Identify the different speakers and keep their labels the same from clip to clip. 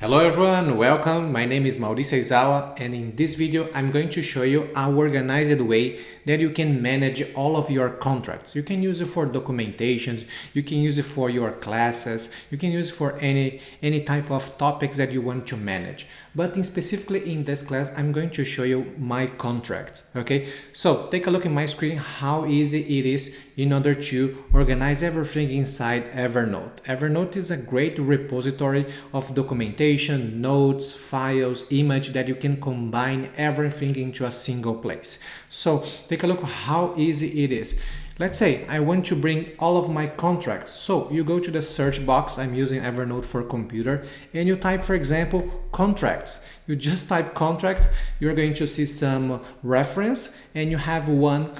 Speaker 1: Hello everyone, welcome. My name is Mauricio Aizawa, and in this video I'm going to show you an organized way that you can manage all of your contracts. You can use it for documentations, you can use it for your classes, you can use it for any type of topics that you want to manage. But specifically in this class I'm going to show you my contracts. Okay, so take a look at my screen how easy it is in order to organize everything inside Evernote. Evernote is a great repository of documentation, notes, files, image that you can combine everything into a single place. So take a look how easy it is. Let's say I want to bring all of my contracts. So you go to the search box. I'm using Evernote for computer, and you type, for example, contracts. You just type contracts, you're going to see some reference, and you have one,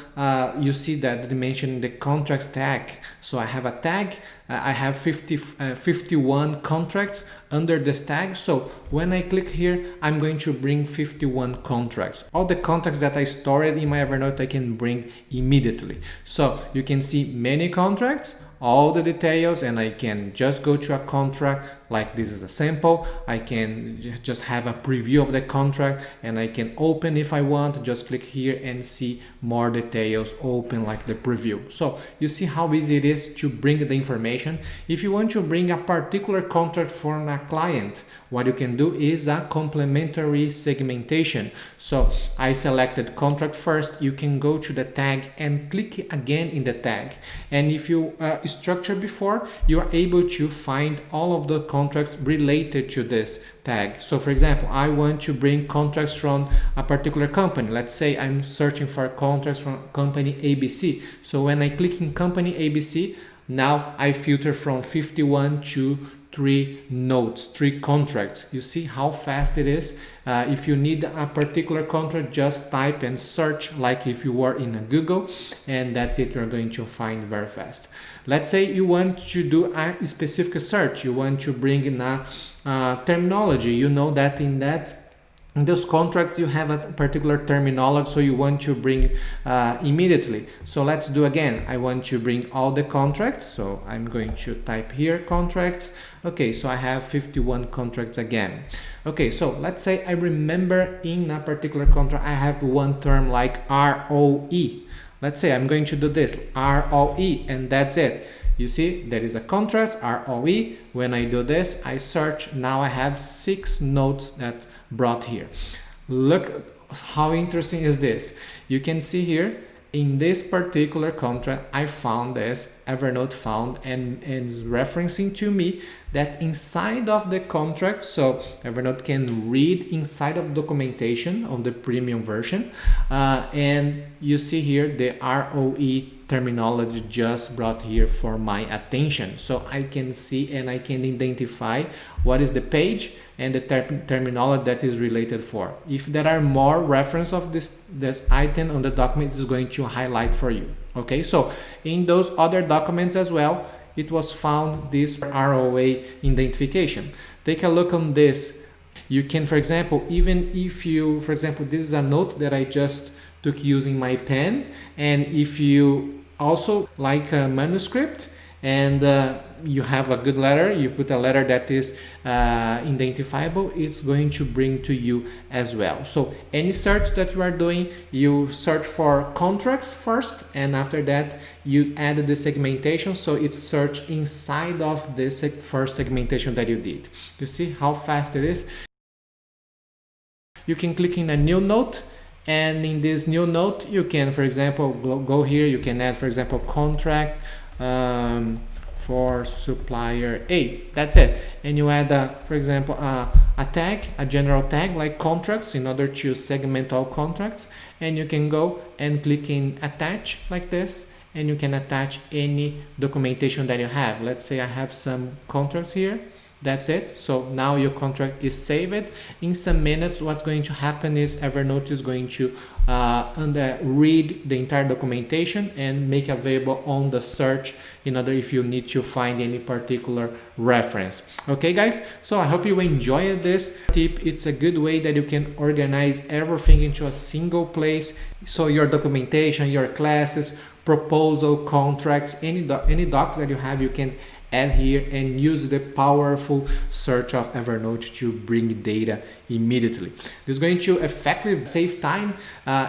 Speaker 1: you see that they mention the contracts tag. So I have a tag, I have 51 contracts under this tag. So when I click here, I'm going to bring 51 contracts. All the contracts that I stored in my Evernote, I can bring immediately. So you can see many contracts, all the details, and I can just go to a contract like this is a sample. I can just have a preview of the contract, and I can open if I want. Just click here and see more details open like the preview. So you see how easy it is to bring the information. If you want to bring a particular contract from a client, what you can do is a complementary segmentation. So I selected contract first. You can go to the tag and click again in the tag, and if you structure before, you are able to find all of the contracts related to this tag. So for example, I want to bring contracts from a particular company. Let's say I'm searching for contracts from company ABC. So when I click in company ABC, now I filter from 51 to 3 notes, 3 contracts. You see how fast it is. If you need a particular contract, just type and search like if you were in a Google, and that's it. You're going to find very fast. Let's say you want to do a specific search. You want to bring in a terminology. You know that in this contract you have a particular terminology, so you want to bring immediately. So let's do again. I want to bring all the contracts, so I'm going to type here contracts. Okay, so I have 51 contracts again. Okay, so let's say I remember in a particular contract I have one term like ROE. Let's say I'm going to do this ROE, and that's it. You see, there is a contract ROE. When I do this, I search. Now I have 6 notes that brought here. Look how interesting is this. You can see here in this particular contract, I found this, Evernote found and is referencing to me that inside of the contract, so Evernote can read inside of documentation on the premium version, and you see here the ROE terminology just brought here for my attention. So I can see and I can identify what is the page and the terminology that is related for. If there are more reference of this item on the document, is going to highlight for you. Okay, so in those other documents as well, it was found this ROA identification. Take a look on this. You can, for example, even if you, for example, this is a note that I just took using my pen, and if you also like a manuscript and you have a good letter, you put a letter that is identifiable, it's going to bring to you as well. So any search that you are doing, you search for contracts first, and after that you add the segmentation, so it's search inside of this first segmentation that you did. You see how fast it is. You can click in a new note, and in this new note you can, for example, go here, you can add, for example, contract for supplier A. That's it. And you add, for example, a tag, a general tag like contracts, in order to segment all contracts. And you can go and click in attach like this, and you can attach any documentation that you have. Let's say I have some contracts here. That's it. So now your contract is saved. In some minutes, what's going to happen is Evernote is going to read the entire documentation and make available on the search in order if you need to find any particular reference. Okay, guys, so I hope you enjoyed this tip. It's a good way that you can organize everything into a single place. So your documentation, your classes, proposal, contracts, any docs that you have, you can add here and use the powerful search of Evernote to bring data immediately. This is going to effectively save time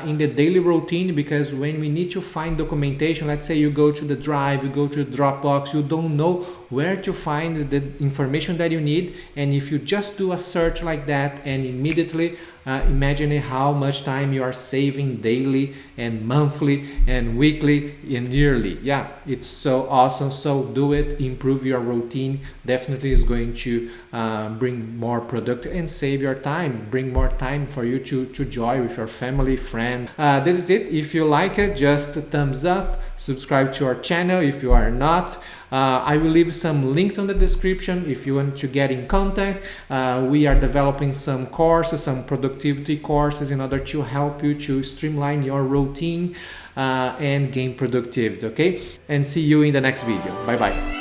Speaker 1: in the daily routine, because when we need to find documentation, let's say you go to the Drive, you go to Dropbox, you don't know where to find the information that you need, and if you just do a search like that and immediately imagine how much time you are saving daily and monthly and weekly and yearly. Yeah, it's so awesome. So do it, improve your routine. Definitely is going to bring more product and save your time, bring more time for you to enjoy with your family, friends. This is it. If you like it, just a thumbs up, subscribe to our channel if you are not. I will leave some links on the description if you want to get in contact. We are developing some courses, some productivity courses, in order to help you to streamline your routine and gain productivity, okay? And see you in the next video. Bye bye.